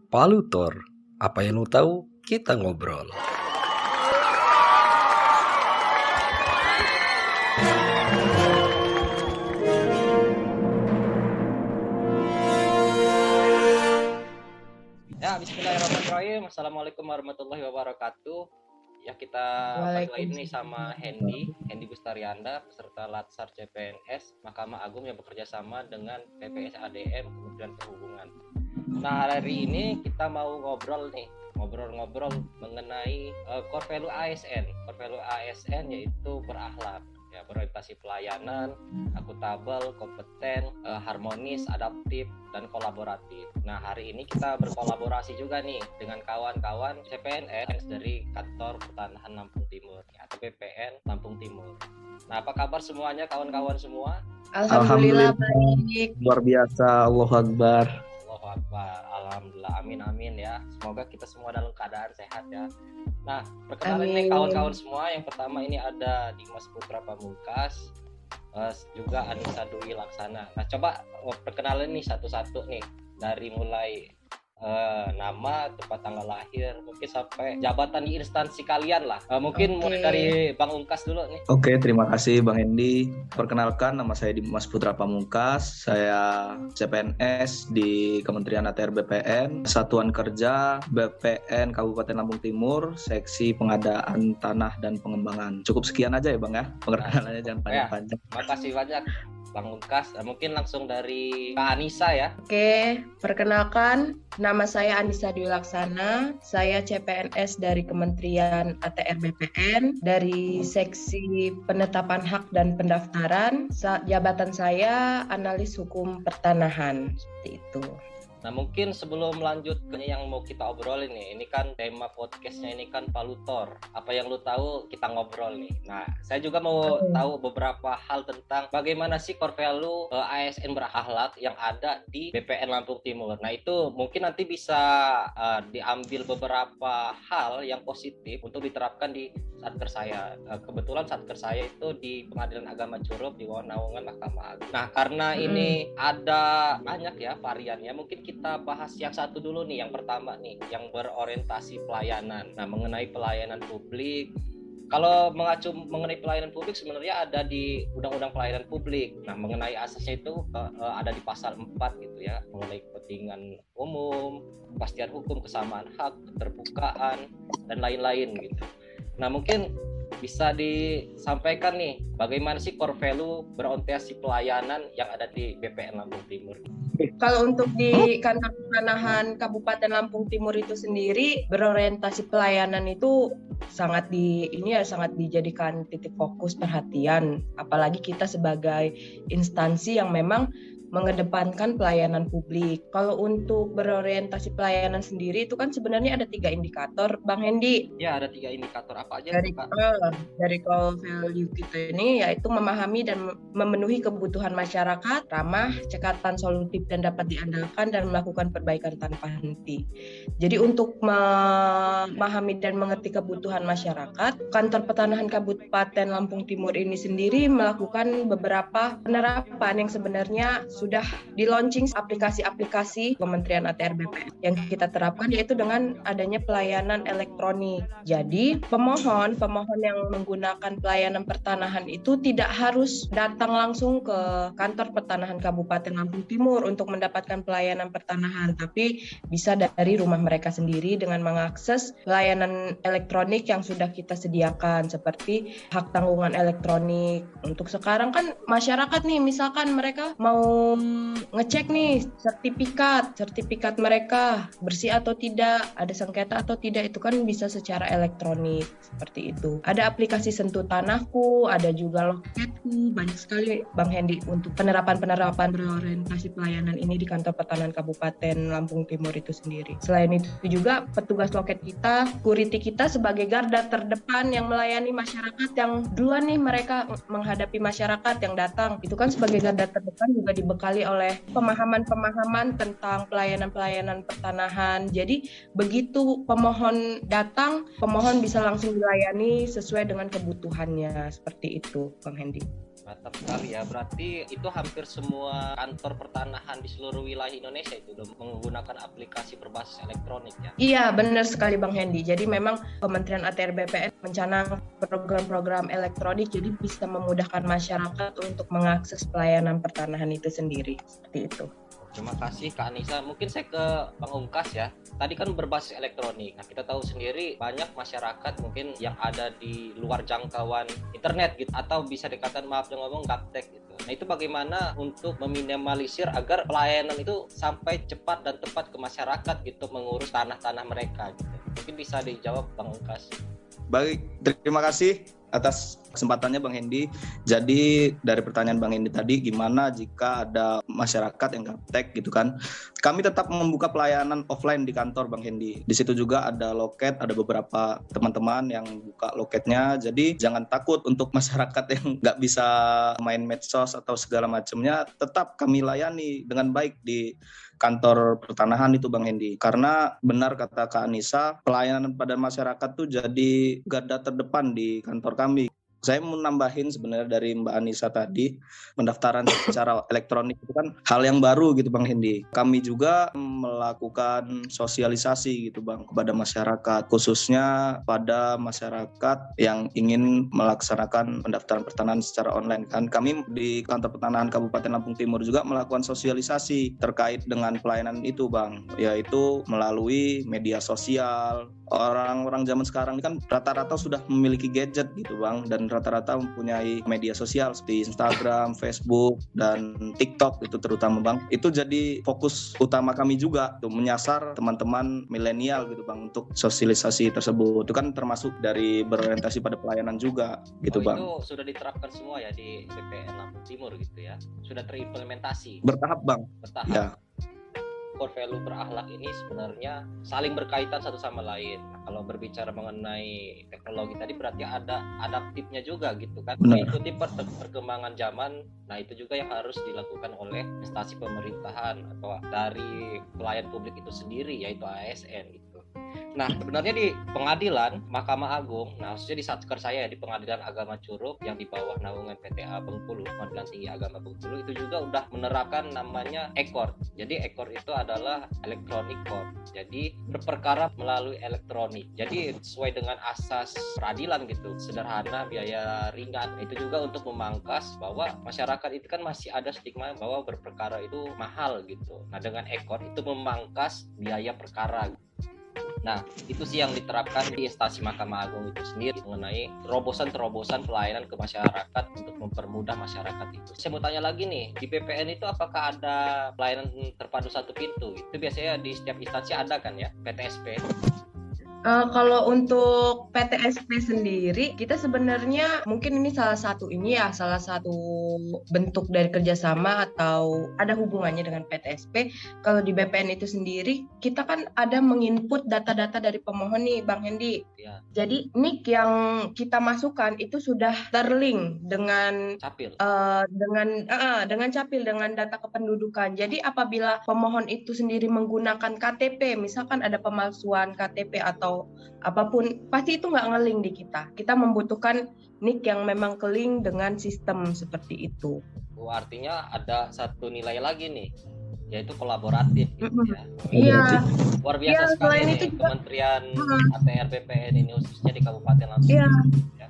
Palutor, apa yang lu tahu? Kita ngobrol. Ya, bismillahirrahmanirrahim. Assalamualaikum warahmatullahi wabarakatuh. Ya, kita balik lagi nih sama Hendy Gustarianda, peserta Latsar CPNS Mahkamah Agung yang bekerja sama dengan PPS ADM Kementerian Perhubungan. Nah, hari ini kita mau ngobrol mengenai core value ASN. Core value ASN yaitu berakhlak, ya, berorientasi pelayanan, akuntabel, kompeten, harmonis, adaptif, dan kolaboratif. Nah, hari ini kita berkolaborasi juga nih dengan kawan-kawan CPNS dari Kantor Pertanahan Lampung Timur atau BPN Lampung Timur. Nah, apa kabar semuanya kawan-kawan semua? Alhamdulillah baik. Luar biasa, Allahu Akbar. Allahu Akbar, alhamdulillah, amin ya. Semoga kita semua dalam keadaan sehat ya. Nah, perkenalan nih kawan-kawan semua. Yang pertama ini ada Dimas Putra Pamungkas, juga Anissa Dwi Laksana. Nah, coba perkenalan nih satu-satu nih, dari mulai nama, tempat tanggal lahir, mungkin sampai jabatan di instansi kalian lah. Mungkin mulai dari Bang Ungkas dulu nih. Oke, terima kasih Bang Hendy. Perkenalkan, nama saya Dimas Putra Pamungkas. Saya CPNS di Kementerian ATR BPN, Satuan Kerja BPN Kabupaten Lampung Timur, Seksi Pengadaan Tanah dan Pengembangan. Cukup sekian aja ya Bang ya, perkenalannya jangan panjang-panjang. Makasih banyak Bang Ungkas. Mungkin langsung dari Kak Anissa ya. Oke, perkenalkan, nama saya Anissa Dwi Laksana. Saya CPNS dari Kementerian ATR BPN, dari Seksi Penetapan Hak dan Pendaftaran. Jabatan saya Analis Hukum Pertanahan, seperti itu. Nah, mungkin sebelum lanjut ke yang mau kita obrolin nih, ini kan tema podcastnya ini kan Palutor. Apa yang lu tahu kita ngobrol nih. Nah, saya juga mau tahu beberapa hal tentang bagaimana sih core value ASN berakhlak yang ada di BPN Lampung Timur. Nah, itu mungkin nanti bisa diambil beberapa hal yang positif untuk diterapkan di satker saya. Kebetulan satker saya itu di Pengadilan Agama Curup di naungan Mahkamah Agung. Nah, karena ini ada banyak ya variannya, mungkin kita bahas yang satu dulu nih, yang pertama nih, yang berorientasi pelayanan. Nah, mengenai pelayanan publik, kalau mengacu mengenai pelayanan publik sebenarnya ada di Undang-Undang Pelayanan Publik. Nah, mengenai asasnya itu ada di pasal 4 gitu ya, mengenai kepentingan umum, kepastian hukum, kesamaan hak, keterbukaan, dan lain-lain gitu. Nah, mungkin bisa disampaikan nih, bagaimana sih core value berorientasi pelayanan yang ada di BPN Lampung Timur? Kalau untuk di Kantor Pertanahan Kabupaten Lampung Timur itu sendiri, berorientasi pelayanan itu sangat dijadikan titik fokus perhatian, apalagi kita sebagai instansi yang memang mengedepankan pelayanan publik. Kalau untuk berorientasi pelayanan sendiri itu kan sebenarnya ada 3 indikator, Bang Hendy. Ya, ada 3 indikator apa aja? Dari core value kita ini yaitu memahami dan memenuhi kebutuhan masyarakat, ramah, cekatan, solutif dan dapat diandalkan, dan melakukan perbaikan tanpa henti. Jadi untuk memahami dan mengerti kebutuhan masyarakat, Kantor Pertanahan Kabupaten Lampung Timur ini sendiri melakukan beberapa penerapan yang sebenarnya sudah di-launching aplikasi-aplikasi Kementerian ATR BPN yang kita terapkan, yaitu dengan adanya pelayanan elektronik. Jadi pemohon yang menggunakan pelayanan pertanahan itu tidak harus datang langsung ke Kantor Pertanahan Kabupaten Lampung Timur untuk mendapatkan pelayanan pertanahan, tapi bisa dari rumah mereka sendiri dengan mengakses pelayanan elektronik yang sudah kita sediakan, seperti hak tanggungan elektronik. Untuk sekarang kan masyarakat nih, misalkan mereka mau ngecek nih sertifikat mereka bersih atau tidak, ada sengketa atau tidak, itu kan bisa secara elektronik seperti itu. Ada aplikasi Sentuh Tanahku, ada juga Loketku, banyak sekali Bang Hendy untuk penerapan berorientasi pelayanan ini di Kantor Pertanahan Kabupaten Lampung Timur itu sendiri. Selain itu juga petugas loket kita, security kita sebagai garda terdepan yang melayani masyarakat yang duluan nih mereka menghadapi masyarakat yang datang. Itu kan sebagai garda terdepan juga dibekali oleh pemahaman tentang pelayanan pertanahan. Jadi begitu pemohon datang, pemohon bisa langsung dilayani sesuai dengan kebutuhannya, seperti itu, Bang Hendy. Mantap sekali ya. Berarti itu hampir semua kantor pertanahan di seluruh wilayah Indonesia itu udah menggunakan aplikasi berbasis elektronik ya? Iya, benar sekali Bang Hendy. Jadi memang Kementerian ATR BPN mencanangkan program-program elektronik jadi bisa memudahkan masyarakat untuk mengakses pelayanan pertanahan itu sendiri. Seperti itu. Terima kasih Kak Anissa. Mungkin saya ke Bang Ungkas ya. Tadi kan berbasis elektronik. Nah, kita tahu sendiri banyak masyarakat mungkin yang ada di luar jangkauan internet gitu, atau bisa dikatakan maaf dengan ngomong gaptek gitu. Nah, itu bagaimana untuk meminimalisir agar pelayanan itu sampai cepat dan tepat ke masyarakat gitu, mengurus tanah-tanah mereka gitu. Mungkin bisa dijawab Bang Ungkas. Baik, terima kasih atas kesempatannya Bang Hendy. Jadi dari pertanyaan Bang Hendy tadi, gimana jika ada masyarakat yang gaptek gitu kan? Kami tetap membuka pelayanan offline di kantor Bang Hendy. Di situ juga ada loket, ada beberapa teman-teman yang buka loketnya. Jadi jangan takut untuk masyarakat yang nggak bisa main medsos atau segala macamnya, tetap kami layani dengan baik di kantor pertanahan itu Bang Hendy. Karena benar kata Kak Anissa, pelayanan pada masyarakat tuh jadi garda terdepan di kantor kami. Saya mau nambahin sebenarnya dari Mbak Anissa tadi, pendaftaran secara elektronik itu kan hal yang baru gitu Bang Hendy. Kami juga melakukan sosialisasi gitu Bang kepada masyarakat, khususnya pada masyarakat yang ingin melaksanakan pendaftaran pertanahan secara online kan. Kami di kantor pertanahan Kabupaten Lampung Timur juga melakukan sosialisasi terkait dengan pelayanan itu Bang, yaitu melalui media sosial. Orang-orang zaman sekarang ini kan rata-rata sudah memiliki gadget gitu Bang, dan rata-rata mempunyai media sosial seperti Instagram, Facebook, dan TikTok itu terutama Bang. Itu jadi fokus utama kami juga tuh, menyasar teman-teman milenial gitu Bang untuk sosialisasi tersebut. Itu kan termasuk dari berorientasi pada pelayanan juga gitu Bang. Itu sudah diterapkan semua ya di BPN Lampung Timur gitu ya? Sudah terimplementasi? Bertahap Bang. Bertahap. Ya. Core value berakhlak ini sebenarnya saling berkaitan satu sama lain. Nah, kalau berbicara mengenai teknologi tadi berarti ada adaptifnya juga gitu kan, mengikuti perkembangan zaman. Nah, itu juga yang harus dilakukan oleh instansi pemerintahan atau dari pelayan publik itu sendiri, yaitu ASN gitu. Nah, sebenarnya di pengadilan Mahkamah Agung, nah khususnya di Satker saya di Pengadilan Agama Curug yang di bawah naungan PTA Bengkulu, Pengadilan Tinggi Agama Bengkulu, itu juga udah menerapkan namanya e-court. Jadi e-court itu adalah electronic court. Jadi berperkara melalui elektronik. Jadi sesuai dengan asas peradilan gitu, sederhana, biaya ringan. Nah, itu juga untuk memangkas bahwa masyarakat itu kan masih ada stigma bahwa berperkara itu mahal gitu. Nah, dengan e-court itu memangkas biaya perkara. Nah, itu sih yang diterapkan di instansi Mahkamah Agung itu sendiri mengenai terobosan-terobosan pelayanan ke masyarakat untuk mempermudah masyarakat itu. Saya mau tanya lagi nih, di BPN itu apakah ada pelayanan terpadu satu pintu? Itu biasanya di setiap instansi ada kan ya, PTSP? Kalau untuk PTSP sendiri, kita sebenarnya mungkin ini salah satu bentuk dari kerjasama atau ada hubungannya dengan PTSP. Kalau di BPN itu sendiri, kita kan ada menginput data-data dari pemohon nih, Bang Hendy. Ya. Jadi NIK yang kita masukkan itu sudah terlink dengan Capil, dengan Capil, dengan data kependudukan. Jadi apabila pemohon itu sendiri menggunakan KTP, misalkan ada pemalsuan KTP atau apapun, pasti itu nggak nge-link di kita. Kita membutuhkan NIK yang memang ke-link dengan sistem seperti itu. Artinya ada satu nilai lagi nih, yaitu kolaboratif gitu ya. Iya. Luar biasa sekali nih itu Kementerian ATR BPN ini khususnya di Kabupaten Lampung. Iya.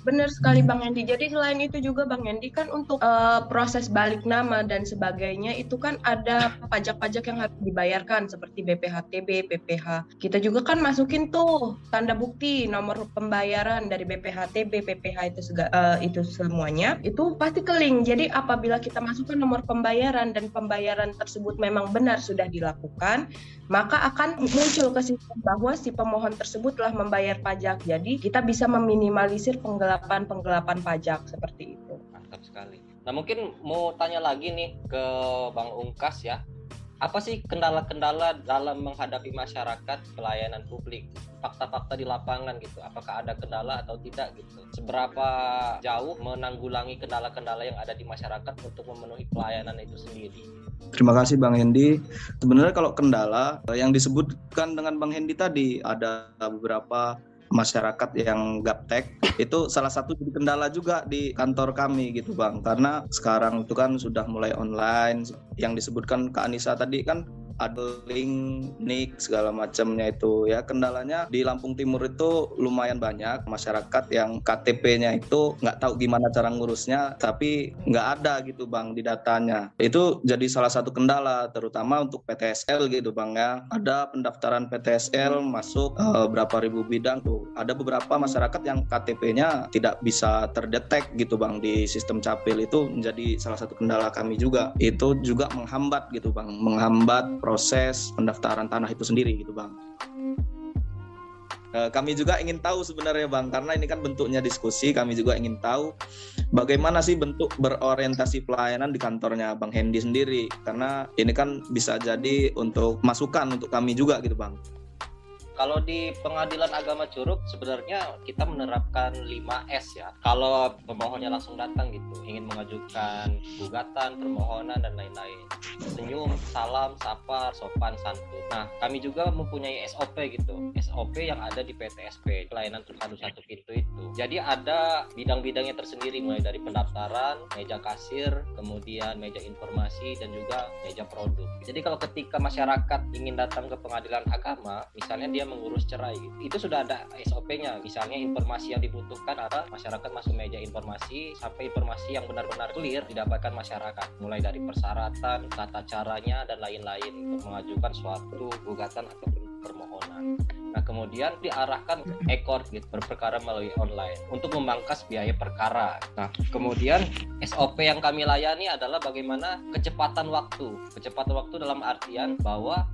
Benar sekali Bang Hendy. Jadi selain itu juga Bang Hendy kan untuk proses balik nama dan sebagainya itu kan ada pajak-pajak yang harus dibayarkan seperti BPHTB, PPH. Kita juga kan masukin tuh tanda bukti nomor pembayaran dari BPHTB, PPH itu semuanya itu pasti ke-link. Jadi apabila kita masukkan nomor pembayaran dan pembayaran tersebut memang benar sudah dilakukan, maka akan muncul ke sistem bahwa si pemohon tersebut telah membayar pajak. Jadi kita bisa meminimalisir penggelapan pajak seperti itu. Mantap sekali. Nah, mungkin mau tanya lagi nih ke Bang Ungkas ya. Apa sih kendala-kendala dalam menghadapi masyarakat pelayanan publik? Fakta-fakta di lapangan gitu. Apakah ada kendala atau tidak gitu? Seberapa jauh menanggulangi kendala-kendala yang ada di masyarakat untuk memenuhi pelayanan itu sendiri? Terima kasih Bang Hendy. Sebenarnya kalau kendala yang disebutkan dengan Bang Hendy tadi, ada beberapa masyarakat yang gaptek. Itu salah satu jadi kendala juga di kantor kami gitu Bang, karena sekarang itu kan sudah mulai online. Yang disebutkan Kak Anissa tadi kan ada link, nick segala macamnya itu ya. Kendalanya di Lampung Timur itu lumayan banyak masyarakat yang KTP-nya itu nggak tahu gimana cara ngurusnya, tapi nggak ada gitu Bang di datanya. Itu jadi salah satu kendala, terutama untuk PTSL gitu Bang ya. Ada pendaftaran PTSL masuk berapa ribu bidang tuh. Ada beberapa masyarakat yang KTP-nya tidak bisa terdetek gitu Bang di sistem Capil. Itu menjadi salah satu kendala kami juga. Itu juga menghambat gitu Bang, menghambat proses pendaftaran tanah itu sendiri gitu Bang. Kami juga ingin tahu sebenarnya Bang, karena ini kan bentuknya diskusi, kami juga ingin tahu bagaimana sih bentuk berorientasi pelayanan di kantornya Bang Hendy sendiri, karena ini kan bisa jadi untuk masukan untuk kami juga gitu Bang. Kalau di Pengadilan Agama Curug sebenarnya kita menerapkan 5S ya. Kalau pemohonnya langsung datang gitu, ingin mengajukan gugatan, permohonan dan lain-lain. Senyum, salam, sapa, sopan, santun. Nah, kami juga mempunyai SOP gitu. SOP yang ada di PTSP, pelayanan terpadu satu pintu itu. Jadi ada bidang-bidangnya tersendiri, mulai dari pendaftaran, meja kasir, kemudian meja informasi dan juga meja produk. Jadi kalau ketika masyarakat ingin datang ke pengadilan agama, misalnya dia mengurus cerai, itu sudah ada SOP-nya. Misalnya informasi yang dibutuhkan apa, masyarakat masuk meja informasi sampai informasi yang benar-benar clear didapatkan masyarakat, mulai dari persyaratan, tata caranya dan lain-lain untuk mengajukan suatu gugatan atau permohonan. Nah, kemudian diarahkan ke e-court gitu, berperkara melalui online untuk memangkas biaya perkara. Nah, kemudian SOP yang kami layani adalah bagaimana kecepatan waktu. Kecepatan waktu dalam artian bahwa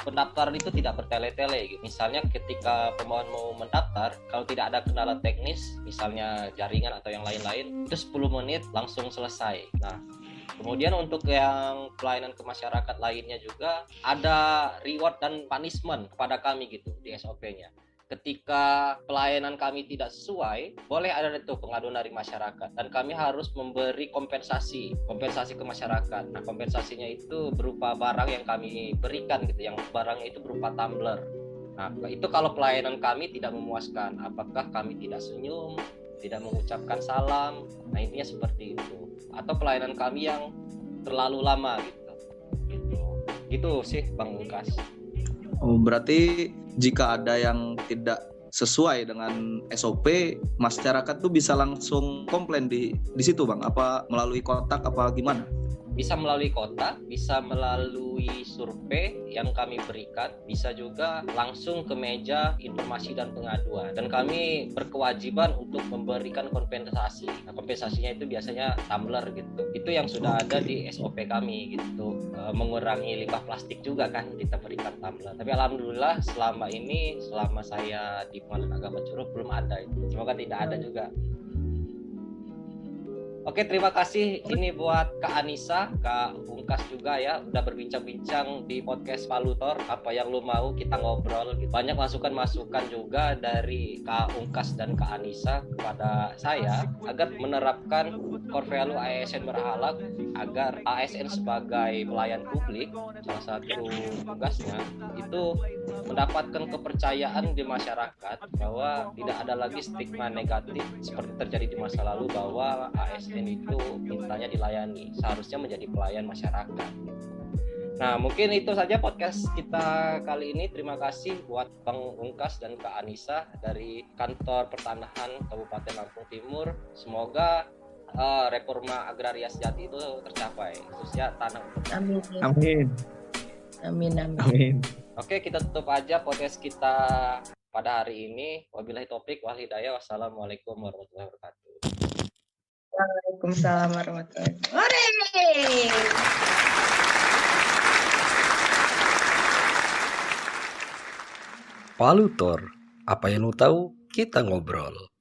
pendaftaran itu tidak bertele-tele gitu. Misalnya ketika pemohon mau mendaftar, kalau tidak ada kendala teknis, misalnya jaringan atau yang lain-lain, itu 10 menit langsung selesai. Nah, kemudian untuk yang pelayanan ke masyarakat lainnya juga ada reward dan punishment kepada kami gitu di SOP-nya. Ketika pelayanan kami tidak sesuai, boleh ada itu pengaduan dari masyarakat dan kami harus memberi kompensasi ke masyarakat. Nah, kompensasinya itu berupa barang yang kami berikan gitu, yang barangnya itu berupa tumbler. Nah, itu kalau pelayanan kami tidak memuaskan, apakah kami tidak senyum, tidak mengucapkan salam, nah intinya seperti itu. Atau pelayanan kami yang terlalu lama gitu sih Bang Lukas. Oh, berarti jika ada yang tidak sesuai dengan SOP, masyarakat tuh bisa langsung komplain di situ Bang? Apa melalui kotak apa gimana? Bisa melalui kotak, bisa melalui survei yang kami berikan, bisa juga langsung ke meja informasi dan pengaduan. Dan kami berkewajiban untuk memberikan kompensasi. Nah, kompensasinya itu biasanya tumbler gitu. Itu yang sudah ada di SOP kami gitu. Mengurangi limbah plastik juga kan kita berikan tumbler. Tapi alhamdulillah selama saya di Pengadilan Agama Curug belum ada itu. Semoga tidak ada juga. Oke, terima kasih ini buat Kak Anissa, Kak Ungkas juga ya, udah berbincang-bincang di podcast Palutor. Apa yang lu mau kita ngobrol gitu. Banyak masukan-masukan juga dari Kak Ungkas dan Kak Anissa kepada saya agar menerapkan core value ASN berhalak, agar ASN sebagai pelayan publik, salah satu tugasnya itu mendapatkan kepercayaan di masyarakat bahwa tidak ada lagi stigma negatif seperti terjadi di masa lalu bahwa ASN itu mintanya dilayani, seharusnya menjadi pelayan masyarakat. Nah, mungkin itu saja podcast kita kali ini. Terima kasih buat Bang Ungkas dan Kak Anissa dari Kantor Pertanahan Kabupaten Lampung Timur. Semoga reforma agraria sejati itu tercapai, khususnya tanah. Amin. Oke, kita tutup aja podcast kita pada hari ini. Wabillahi taufik wal hidayah. Wassalamualaikum warahmatullahi wabarakatuh. Waalaikumsalam warahmatullahi wabarakatuh. Palutor, apa yang lu tahu, kita ngobrol.